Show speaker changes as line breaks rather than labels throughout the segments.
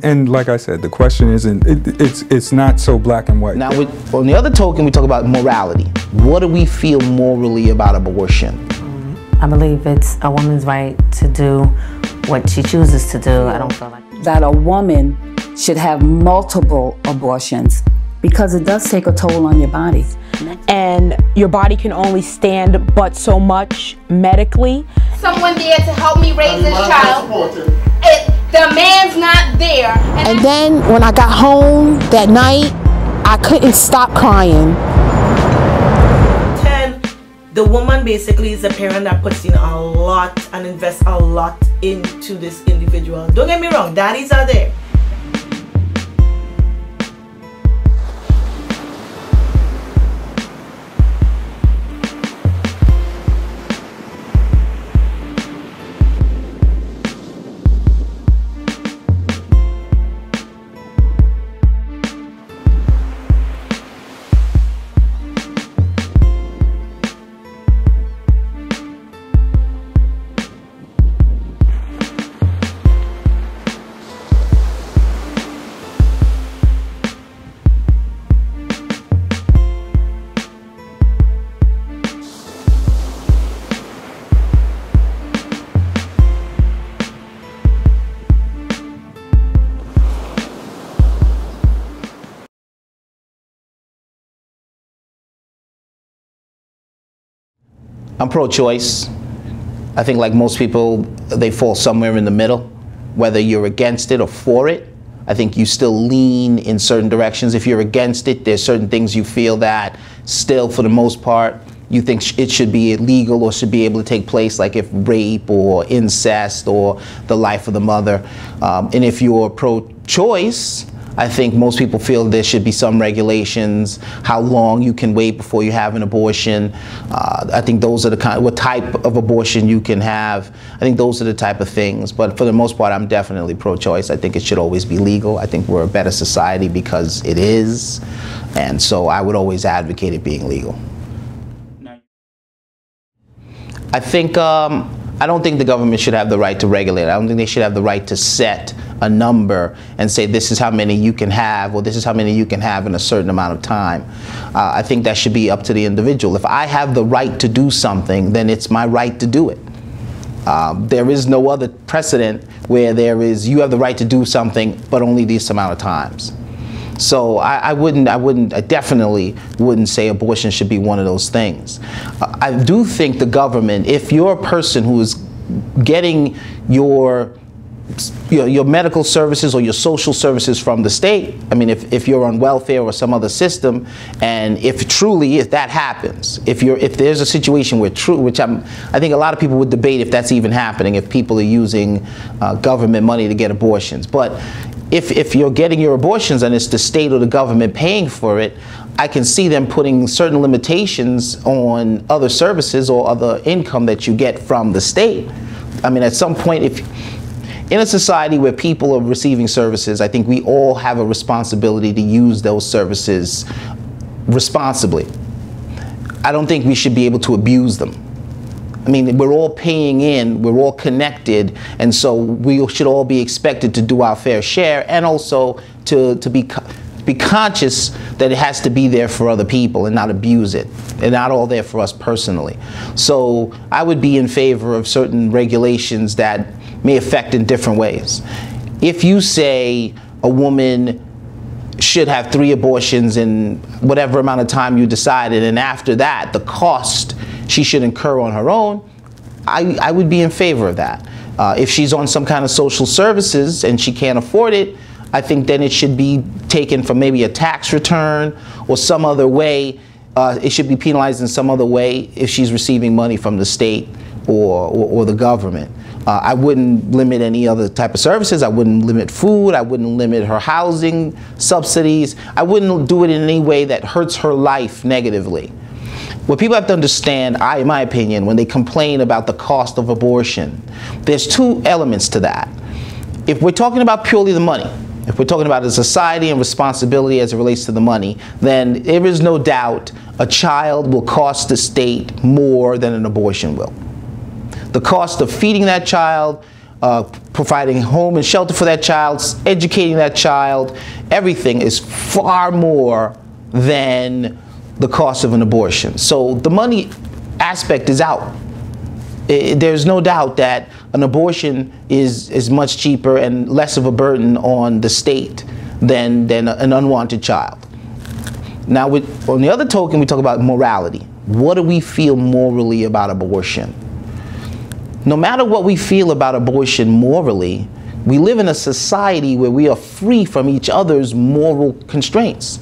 And like I said, the question isn't, it's not so black and white.
Now, on the other token, we talk about morality. What do we feel morally about abortion?
I believe it's a woman's right to do what she chooses to do. I don't feel like
that a woman should have multiple abortions because it does take a toll on your body.
And your body can only stand but so much medically.
Someone there to help me raise this child. The man's not there.
And then when I got home that night, I couldn't stop crying.
The woman basically is a parent that puts in a lot and invests a lot into this individual. Don't get me wrong, daddies are there.
I'm pro-choice. I think like most people, they fall somewhere in the middle. Whether you're against it or for it, I think you still lean in certain directions. If you're against it, there's certain things you feel that still, for the most part, you think it should be illegal or should be able to take place, like if rape or incest or the life of the mother. And if you're pro-choice, I think most people feel there should be some regulations, how long you can wait before you have an abortion. I think those are the kind, what type of abortion you can have. I think those are the type of things. But for the most part, I'm definitely pro-choice. I think it should always be legal. I think we're a better society because it is. And so I would always advocate it being legal. I think, I don't think the government should have the right to regulate it. I don't think they should have the right to set a number and say this is how many you can have or this is how many you can have in a certain amount of time. I think that should be up to the individual. If I have the right to do something, then it's my right to do it. There is no other precedent where there is, you have the right to do something, but only this amount of times. So I definitely wouldn't say abortion should be one of those things. I do think the government, if you're a person who is getting your medical services or your social services from the state, I mean, if you're on welfare or some other system, and if that happens, if there's a situation where I think a lot of people would debate if that's even happening, if people are using government money to get abortions. But if you're getting your abortions and it's the state or the government paying for it, I can see them putting certain limitations on other services or other income that you get from the state. I mean, at some point, in a society where people are receiving services, I think we all have a responsibility to use those services responsibly. I don't think we should be able to abuse them. I mean, we're all paying in, we're all connected, and so we should all be expected to do our fair share, and also to be conscious that it has to be there for other people and not abuse it, and not all there for us personally. So I would be in favor of certain regulations that may affect in different ways. If you say a woman should have 3 abortions in whatever amount of time you decided, and after that, the cost she should incur on her own, I would be in favor of that. If she's on some kind of social services and she can't afford it, I think then it should be taken from maybe a tax return or some other way. It should be penalized in some other way if she's receiving money from the state or the government. I wouldn't limit any other type of services. I wouldn't limit food. I wouldn't limit her housing subsidies. I wouldn't do it in any way that hurts her life negatively. What people have to understand, in my opinion, when they complain about the cost of abortion, there's 2 elements to that. If we're talking about purely the money, if we're talking about the society and responsibility as it relates to the money, then there is no doubt a child will cost the state more than an abortion will. The cost of feeding that child, providing home and shelter for that child, educating that child, everything is far more than the cost of an abortion. So the money aspect is out. There's no doubt that an abortion is much cheaper and less of a burden on the state than an unwanted child. Now, on the other token, we talk about morality. What do we feel morally about abortion? No matter what we feel about abortion morally, we live in a society where we are free from each other's moral constraints.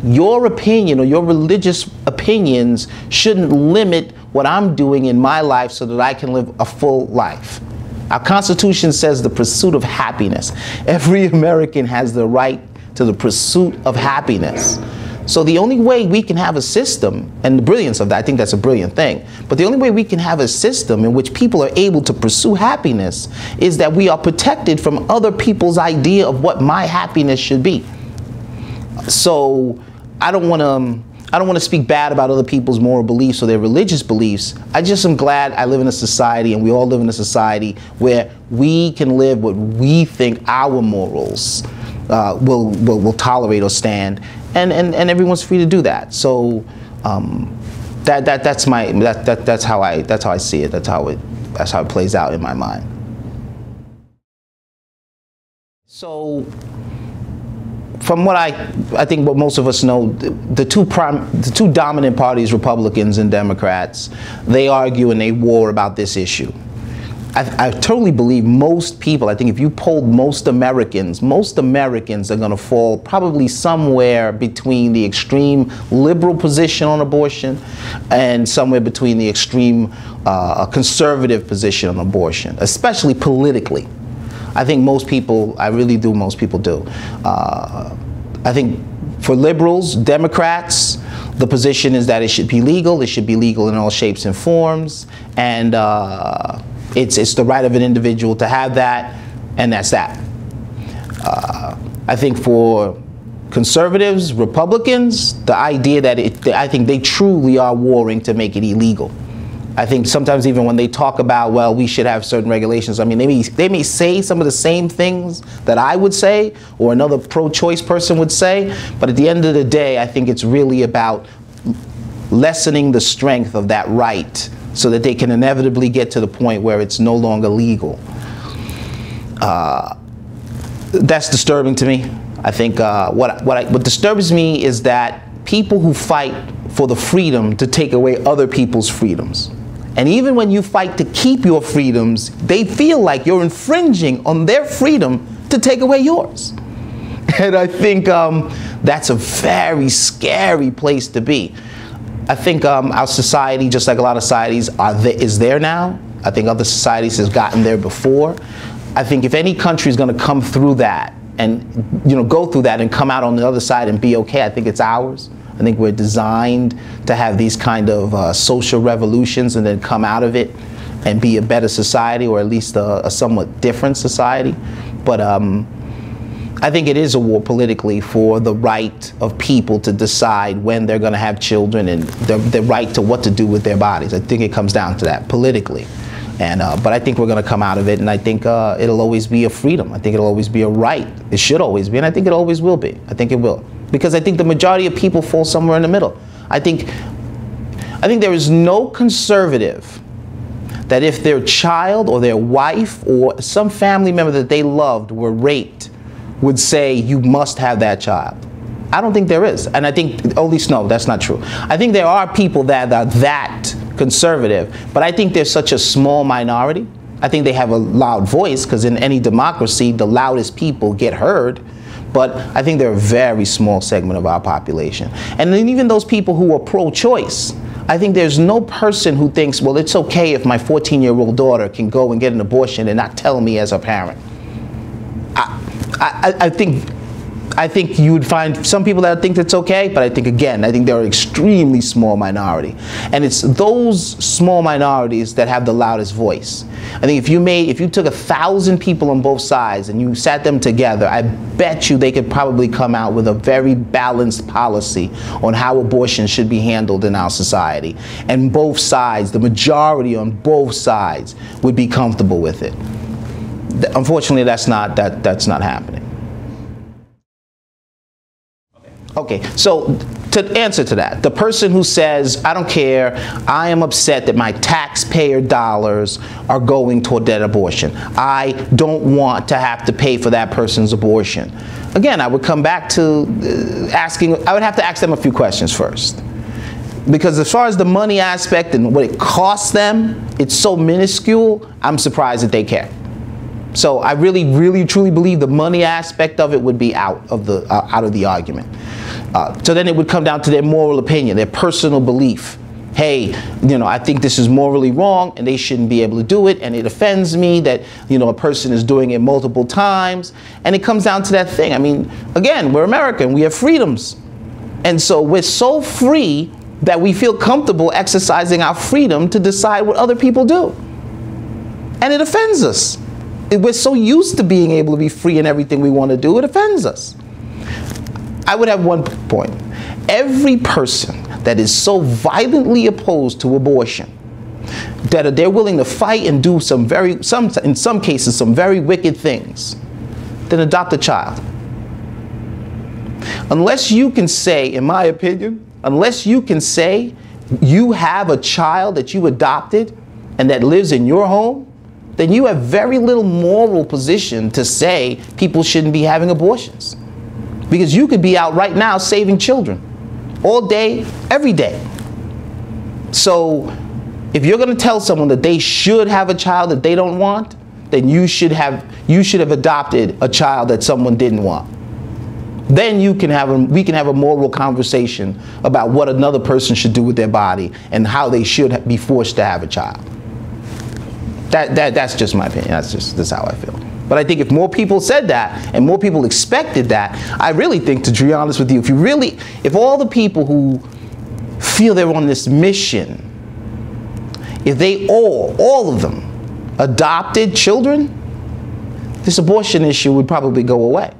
Your opinion or your religious opinions shouldn't limit what I'm doing in my life so that I can live a full life. Our Constitution says the pursuit of happiness. Every American has the right to the pursuit of happiness. So the only way we can have a system, and the brilliance of that, I think that's a brilliant thing, but the only way we can have a system in which people are able to pursue happiness is that we are protected from other people's idea of what my happiness should be. So I don't want to speak bad about other people's moral beliefs or their religious beliefs. I just am glad I live in a society, and we all live in a society, where we can live what we think our morals will tolerate or stand, and everyone's free to do that. So that's how I see it. That's how it plays out in my mind. So from what I think what most of us know, the two dominant parties, Republicans and Democrats, they argue and they war about this issue. I totally believe most people, I think if you polled most Americans are going to fall probably somewhere between the extreme liberal position on abortion and somewhere between the extreme conservative position on abortion, especially politically. I think most people, most people do. I think for liberals, Democrats, the position is that it should be legal in all shapes and forms, and it's the right of an individual to have that, and that's that. I think for conservatives, Republicans, the idea that I think they truly are warring to make it illegal. I think sometimes even when they talk about, well, we should have certain regulations, I mean, they may say some of the same things that I would say or another pro-choice person would say, but at the end of the day, I think it's really about lessening the strength of that right so that they can inevitably get to the point where it's no longer legal. That's disturbing to me. I think what disturbs me is that people who fight for the freedom to take away other people's freedoms, and even when you fight to keep your freedoms, they feel like you're infringing on their freedom to take away yours. And I think that's a very scary place to be. I think our society, just like a lot of societies, is there now. I think other societies have gotten there before. I think if any country is going to come through that and go through that and come out on the other side and be okay, I think it's ours. I think we're designed to have these kind of social revolutions and then come out of it and be a better society, or at least a somewhat different society. But I think it is a war politically for the right of people to decide when they're going to have children and the right to what to do with their bodies. I think it comes down to that politically. And but I think we're going to come out of it, and I think it'll always be a freedom. I think it'll always be a right. It should always be, and I think it always will be. I think it will. Because I think the majority of people fall somewhere in the middle. I think there is no conservative that if their child or their wife or some family member that they loved were raped would say, you must have that child. I don't think there is. And I think, at least no, that's not true. I think there are people that are that conservative, but I think they're such a small minority. I think they have a loud voice, because in any democracy, the loudest people get heard. But I think they're a very small segment of our population. And then even those people who are pro-choice, I think there's no person who thinks, well, it's okay if my 14-year-old daughter can go and get an abortion and not tell me as a parent. I think you would find some people that think it's okay, but I think, again, I think they're an extremely small minority. And it's those small minorities that have the loudest voice. I think if you took 1,000 people on both sides and you sat them together, I bet you they could probably come out with a very balanced policy on how abortion should be handled in our society. And both sides, the majority on both sides, would be comfortable with it. Unfortunately, that's not happening. Okay, so to answer to that, the person who says, I don't care, I am upset that my taxpayer dollars are going toward that abortion. I don't want to have to pay for that person's abortion. Again, I would come back to I would have to ask them a few questions first. Because as far as the money aspect and what it costs them, it's so minuscule, I'm surprised that they care. So I really, truly believe the money aspect of it would be out of the argument. So then it would come down to their moral opinion, their personal belief. Hey, I think this is morally wrong and they shouldn't be able to do it, and it offends me that, a person is doing it multiple times. And it comes down to that thing. I mean, again, we're American, we have freedoms. And so we're so free that we feel comfortable exercising our freedom to decide what other people do. And it offends us. We're so used to being able to be free in everything we want to do, it offends us. I would have one point. Every person that is so violently opposed to abortion that they're willing to fight and do in some cases, some very wicked things, then adopt a child. Unless you can say, in my opinion, unless you can say you have a child that you adopted and that lives in your home, then you have very little moral position to say people shouldn't be having abortions. Because you could be out right now saving children all day, every day. So if you're going to tell someone that they should have a child that they don't want, then you should have adopted a child that someone didn't want. Then we can have a moral conversation about what another person should do with their body and how they should be forced to have a child. That's just my opinion. That's how I feel. But I think if more people said that and more people expected that, I really think, to be honest with you, if all the people who feel they're on this mission, if they all of them adopted children, this abortion issue would probably go away.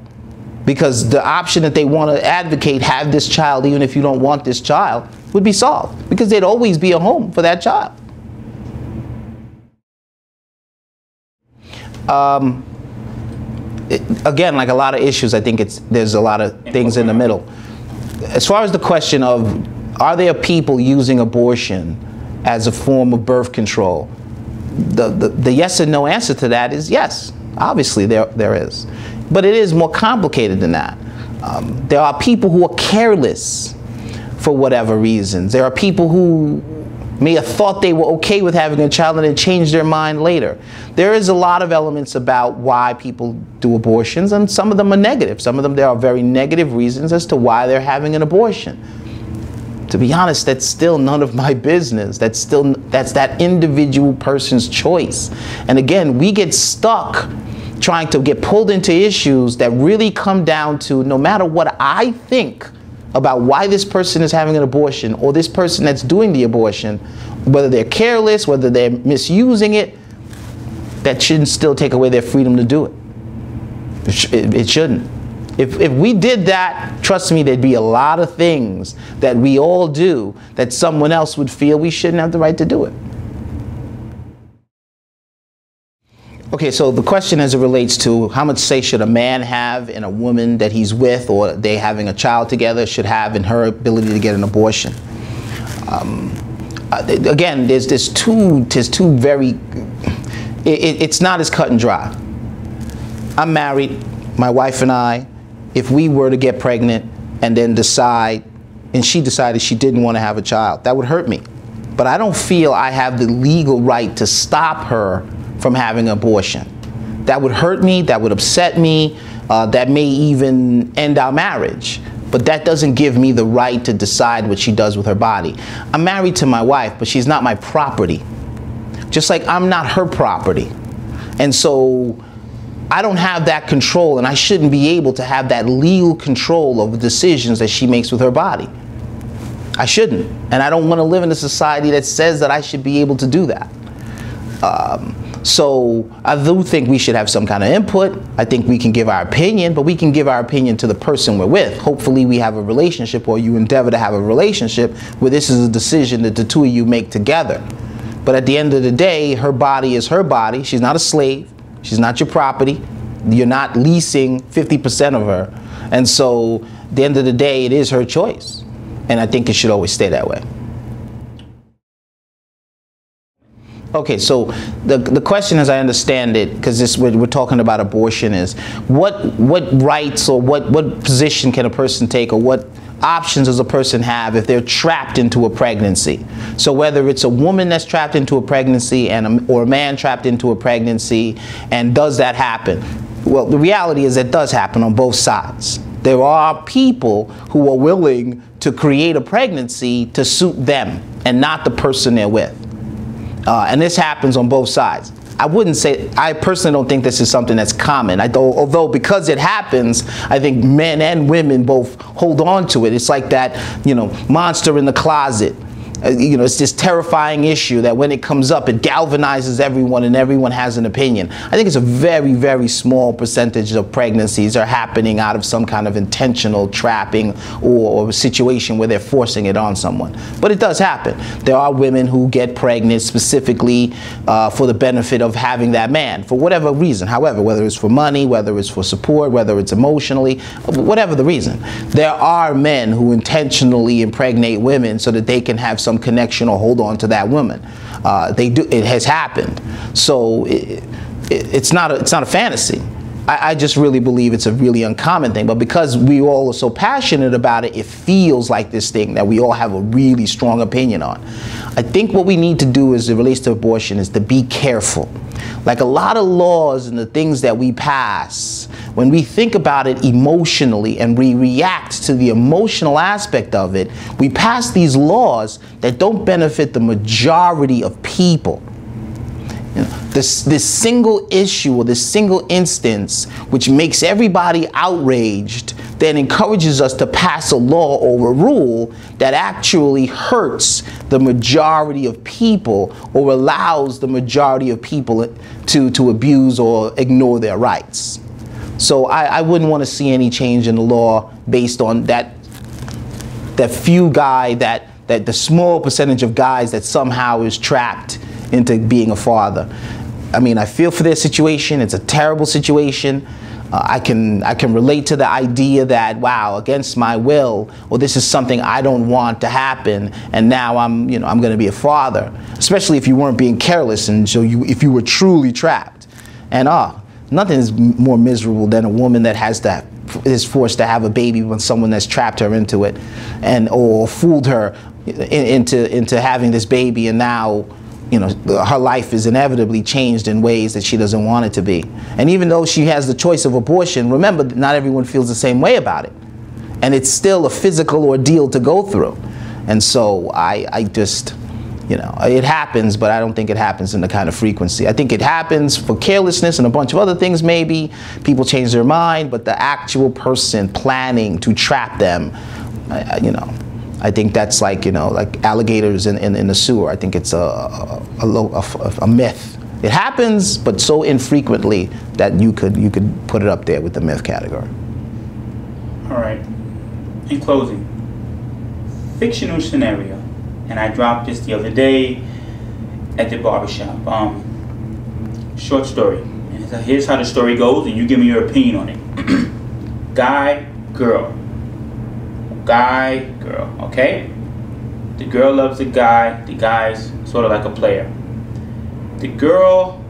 Because the option that they want to advocate, have this child even if you don't want this child, would be solved. Because there'd always be a home for that child. Again, like a lot of issues, I think there's a lot of things in the middle. As far as the question of, are there people using abortion as a form of birth control? The yes and no answer to that is yes. Obviously, there is. But it is more complicated than that. There are people who are careless for whatever reasons. There are people who may have thought they were okay with having a child and then changed their mind later. There is a lot of elements about why people do abortions, and some of them are negative. Some of them, there are very negative reasons as to why they're having an abortion. To be honest, that's still none of my business. That's that individual person's choice. And again, we get stuck trying to get pulled into issues that really come down to, no matter what I think about why this person is having an abortion or this person that's doing the abortion, whether they're careless, whether they're misusing it, that shouldn't still take away their freedom to do it. It shouldn't. If we did that, trust me, there'd be a lot of things that we all do that someone else would feel we shouldn't have the right to do it. Okay, so the question as it relates to how much say should a man have in a woman that he's with, or they having a child together, should have in her ability to get an abortion. Again, there's two very, it's not as cut and dry. I'm married, my wife and I, if we were to get pregnant and then decide, and she decided she didn't want to have a child, that would hurt me. But I don't feel I have the legal right to stop her from having an abortion. That would hurt me, that would upset me, that may even end our marriage. But that doesn't give me the right to decide what she does with her body. I'm married to my wife, but she's not my property. Just like I'm not her property. And so I don't have that control, and I shouldn't be able to have that legal control over the decisions that she makes with her body. I shouldn't. And I don't want to live in a society that says that I should be able to do that. So I do think we should have some kind of input. I think we can give our opinion, but we can give our opinion to the person we're with. Hopefully we have a relationship, or you endeavor to have a relationship where this is a decision that the two of you make together. But at the end of the day, her body is her body. She's not a slave. She's not your property. You're not leasing 50% of her. And so at the end of the day, it is her choice. And I think it should always stay that way. Okay, so the question, as I understand it, because we're talking about abortion, is what rights or what position can a person take, or what options does a person have if they're trapped into a pregnancy? So whether it's a woman that's trapped into a pregnancy or a man trapped into a pregnancy, and does that happen? Well, the reality is that does happen on both sides. There are people who are willing to create a pregnancy to suit them and not the person they're with. And this happens on both sides. I wouldn't say, I personally don't think this is something that's common. Although because it happens, I think men and women both hold on to it. It's like that, you know, monster in the closet. You know, it's this terrifying issue that when it comes up, it galvanizes everyone and everyone has an opinion. I think it's a very, very small percentage of pregnancies are happening out of some kind of intentional trapping or situation where they're forcing it on someone. But it does happen. There are women who get pregnant specifically for the benefit of having that man, for whatever reason. However, whether it's for money, whether it's for support, whether it's emotionally, whatever the reason. There are men who intentionally impregnate women so that they can have some connection or hold on to that woman. They do. It has happened. So it's not a fantasy. I just really believe it's a really uncommon thing. But because we all are so passionate about it, it feels like this thing that we all have a really strong opinion on. I think what we need to do as it relates to abortion is to be careful. Like a lot of laws and the things that we pass, when we think about it emotionally and we react to the emotional aspect of it, we pass these laws that don't benefit the majority of people. You know, this single issue or this single instance which makes everybody outraged then encourages us to pass a law or a rule that actually hurts the majority of people or allows the majority of people to abuse or ignore their rights. So I wouldn't want to see any change in the law based on that few guy, that the small percentage of guys that somehow is trapped into being a father. I mean, I feel for their situation. It's a terrible situation. I can relate to the idea that, wow, against my will, or this is something I don't want to happen, and now I'm going to be a father. Especially if you weren't being careless, and so if you were truly trapped. And nothing is more miserable than a woman that is forced to have a baby when someone that's trapped her into it, or fooled her into having this baby, and now, you know, her life is inevitably changed in ways that she doesn't want it to be. And even though she has the choice of abortion, remember, not everyone feels the same way about it. And it's still a physical ordeal to go through. And so I just, you know, it happens, but I don't think it happens in the kind of frequency. I think it happens for carelessness and a bunch of other things maybe. People change their mind, but the actual person planning to trap them, you know, I think that's like, you know, like alligators in the sewer. I think it's a myth. It happens, but so infrequently that you could put it up there with the myth category.
All right. In closing, fictional scenario, and I dropped this the other day at the barbershop. Short story. And here's how the story goes, and you give me your opinion on it. Guy, girl. Guy, girl, okay? The girl loves the guy's sort of like a player. The girl,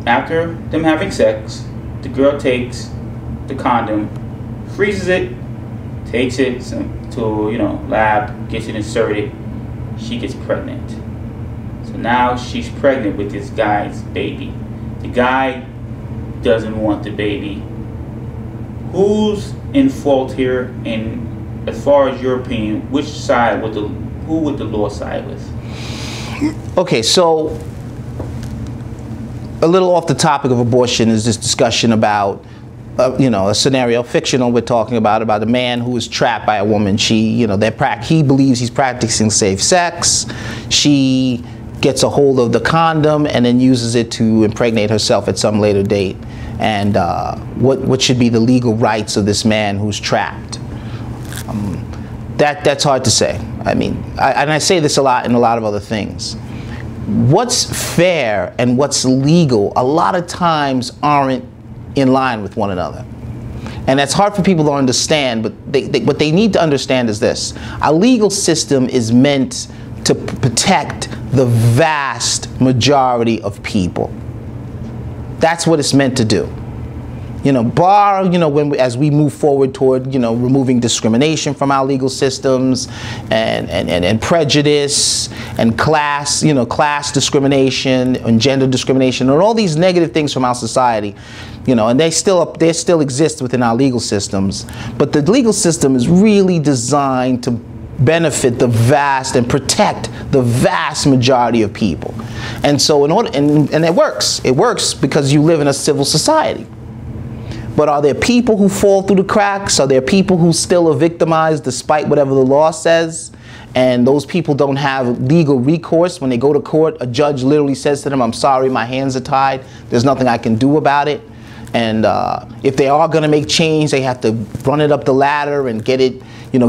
after them having sex, the girl takes the condom, freezes it, takes it to, you know, lab, gets it inserted, she gets pregnant. So now she's pregnant with this guy's baby. The guy doesn't want the baby. Who's in fault here, and as far as your opinion, which side who would the law side with?
Okay, so a little off the topic of abortion is this discussion about you know, a scenario, fictional, we're talking about a man who is trapped by a woman. He believes he's practicing safe sex. She gets a hold of the condom and then uses it to impregnate herself at some later date. And what should be the legal rights of this man who's trapped? That's hard to say. I mean, and I say this a lot in a lot of other things. what's fair and what's legal a lot of times aren't in line with one another. And that's hard for people to understand, but what they need to understand is this. Our legal system is meant to protect the vast majority of people. That's what it's meant to do. Bar, as we move forward toward, removing discrimination from our legal systems and prejudice and class, class discrimination and gender discrimination and all these negative things from our society, and they still exist within our legal systems. But the legal system is really designed to benefit the vast and protect the vast majority of people. And so and it works. It works because you live in a civil society. But are there people who fall through the cracks? Are there people who still are victimized despite whatever the law says? And those people don't have legal recourse. When they go to court, a judge literally says to them, I'm sorry, my hands are tied. There's nothing I can do about it. And if they are going to make change, they have to run it up the ladder and get it,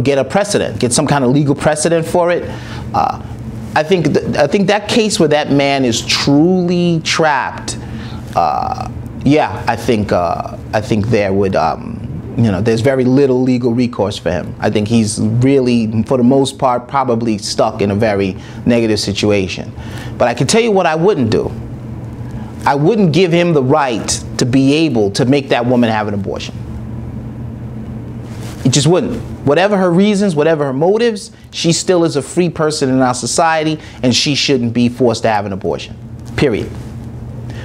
get a precedent, get some kind of legal precedent for it. I think that case where that man is truly trapped, yeah, I think there would, there's very little legal recourse for him. I think he's really, for the most part, probably stuck in a very negative situation. But I can tell you what I wouldn't do. I wouldn't give him the right to be able to make that woman have an abortion. It just wouldn't. Whatever her reasons, whatever her motives, she still is a free person in our society, and she shouldn't be forced to have an abortion, period.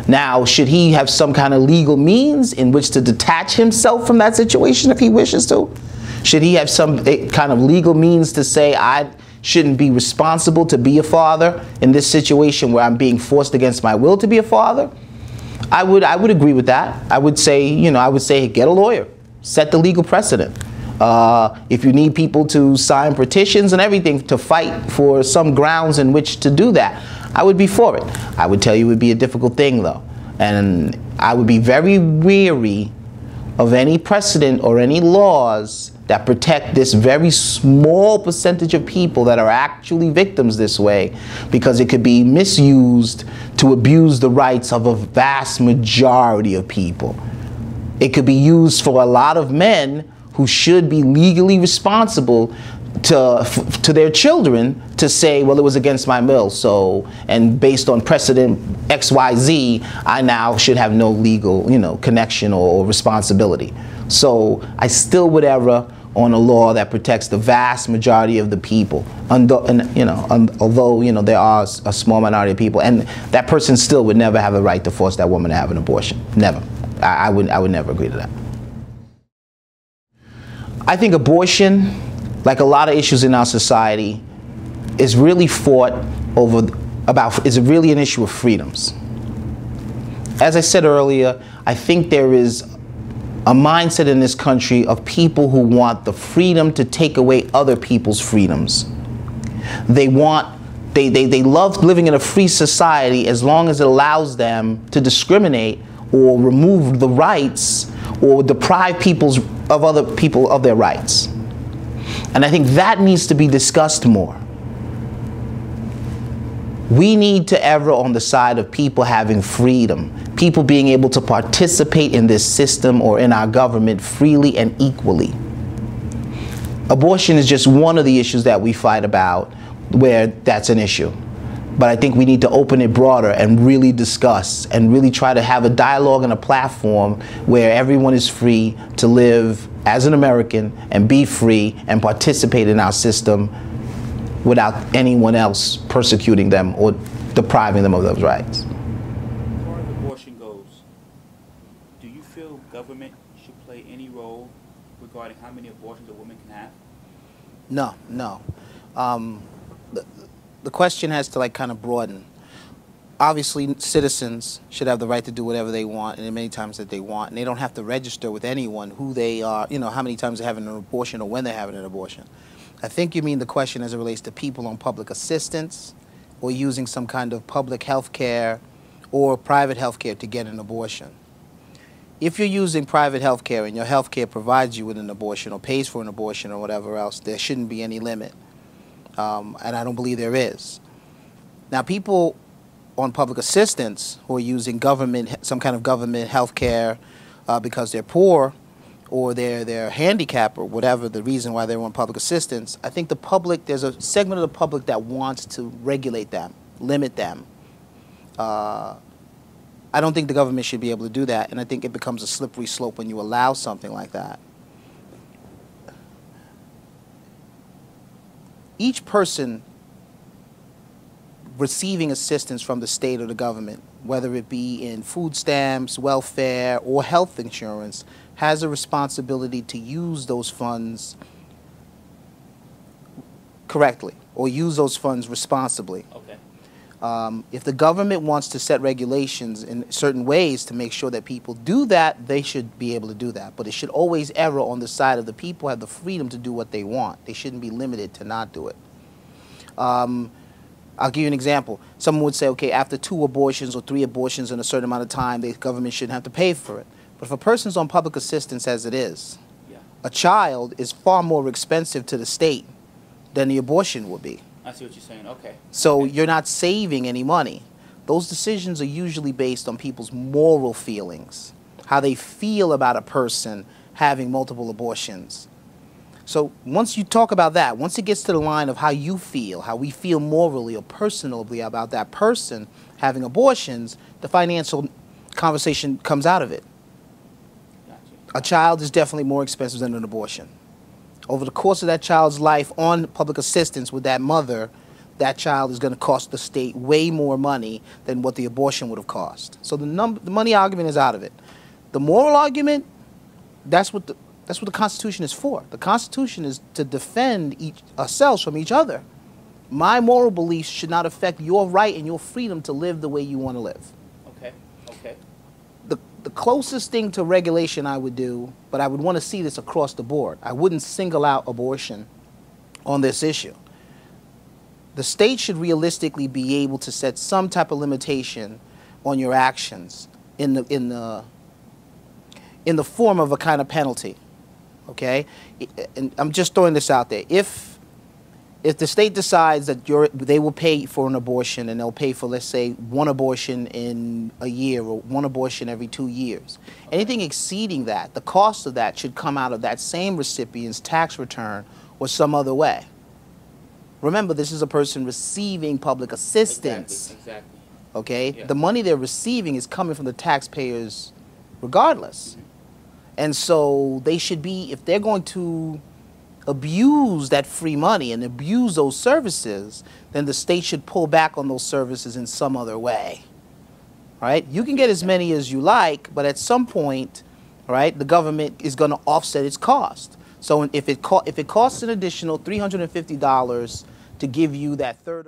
Now, should he have some kind of legal means in which to detach himself from that situation if he wishes to? Should he have some kind of legal means to say, I shouldn't be responsible to be a father in this situation where I'm being forced against my will to be a father? I would agree with that. I would say, get a lawyer, set the legal precedent. If you need people to sign petitions and everything to fight for some grounds in which to do that, I would be for it. I would tell you it would be a difficult thing, though. And I would be very wary of any precedent or any laws that protect this very small percentage of people that are actually victims this way, because it could be misused to abuse the rights of a vast majority of people. It could be used for a lot of men who should be legally responsible to their children to say, well, it was against my will, so, and based on precedent XYZ, I now should have no legal, connection or responsibility. So I still would err on a law that protects the vast majority of the people, although there are a small minority of people, and that person still would never have a right to force that woman to have an abortion. Never. I would never agree to that. I think abortion, like a lot of issues in our society, is really fought over is really an issue of freedoms. As I said earlier, I think there is a mindset in this country of people who want the freedom to take away other people's freedoms. They love living in a free society as long as it allows them to discriminate or remove the rights or deprive other people of their rights. And I think that needs to be discussed more. We need to err on the side of people having freedom, people being able to participate in this system or in our government freely and equally. Abortion is just one of the issues that we fight about where that's an issue. But I think we need to open it broader and really discuss and really try to have a dialogue and a platform where everyone is free to live as an American and be free and participate in our system without anyone else persecuting them or depriving them of those rights.
As far as abortion goes, do you feel government should play any role regarding how many abortions a woman can have?
No. The question has to kind of broaden. Obviously, citizens should have the right to do whatever they want and many times that they want, and they don't have to register with anyone who they are, how many times they're having an abortion or when they're having an abortion. I think you mean the question as it relates to people on public assistance or using some kind of public health care or private health care to get an abortion. If you're using private health care and your health care provides you with an abortion or pays for an abortion or whatever else, there shouldn't be any limit. And I don't believe there is. Now, people on public assistance, who are using some kind of government health care because they're poor or they're handicapped or whatever the reason why they're on public assistance, I think the public, there's a segment of the public that wants to regulate them, limit them. I don't think the government should be able to do that, and I think it becomes a slippery slope when you allow something like that. Each person receiving assistance from the state or the government, whether it be in food stamps, welfare, or health insurance, has a responsibility to use those funds correctly or use those funds responsibly.
Okay.
If the government wants to set regulations in certain ways to make sure that people do that, they should be able to do that. But it should always err on the side of the people have the freedom to do what they want. They shouldn't be limited to not do it. I'll give you an example. Someone would say, okay, after 2 abortions or 3 abortions in a certain amount of time, the government shouldn't have to pay for it. But if a person's on public assistance as it is, a child is far more expensive to the state than the abortion would be.
I see what you're saying. Okay.
So
okay.
You're not saving any money. Those decisions are usually based on people's moral feelings, how they feel about a person having multiple abortions. So once you talk about that, once it gets to the line of how you feel, how we feel morally or personally about that person having abortions, the financial conversation comes out of it. A child is definitely more expensive than an abortion. Over the course of that child's life on public assistance with that mother, that child is going to cost the state way more money than what the abortion would have cost. So the money argument is out of it. The moral argument, that's what the Constitution is for. The Constitution is to defend ourselves from each other. My moral beliefs should not affect your right and your freedom to live the way you want to live.
Okay, okay.
The closest thing to regulation I would do, but I would want to see this across the board. I wouldn't single out abortion on this issue. The state should realistically be able to set some type of limitation on your actions in the form of a kind of penalty. Okay, and I'm just throwing this out there. If the state decides that they will pay for an abortion and they'll pay for, let's say, 1 abortion in a year or 1 abortion every 2 years, anything exceeding that, the cost of that should come out of that same recipient's tax return or some other way. Remember, this is a person receiving public assistance.
Exactly.
Okay,
yeah.
The money they're receiving is coming from the taxpayers regardless. And so they should be, if they're going to abuse that free money and abuse those services, then the state should pull back on those services in some other way. Right? You can get as many as you like, but at some point, right, the government is going to offset its cost. So if it costs an additional $350 to give you that third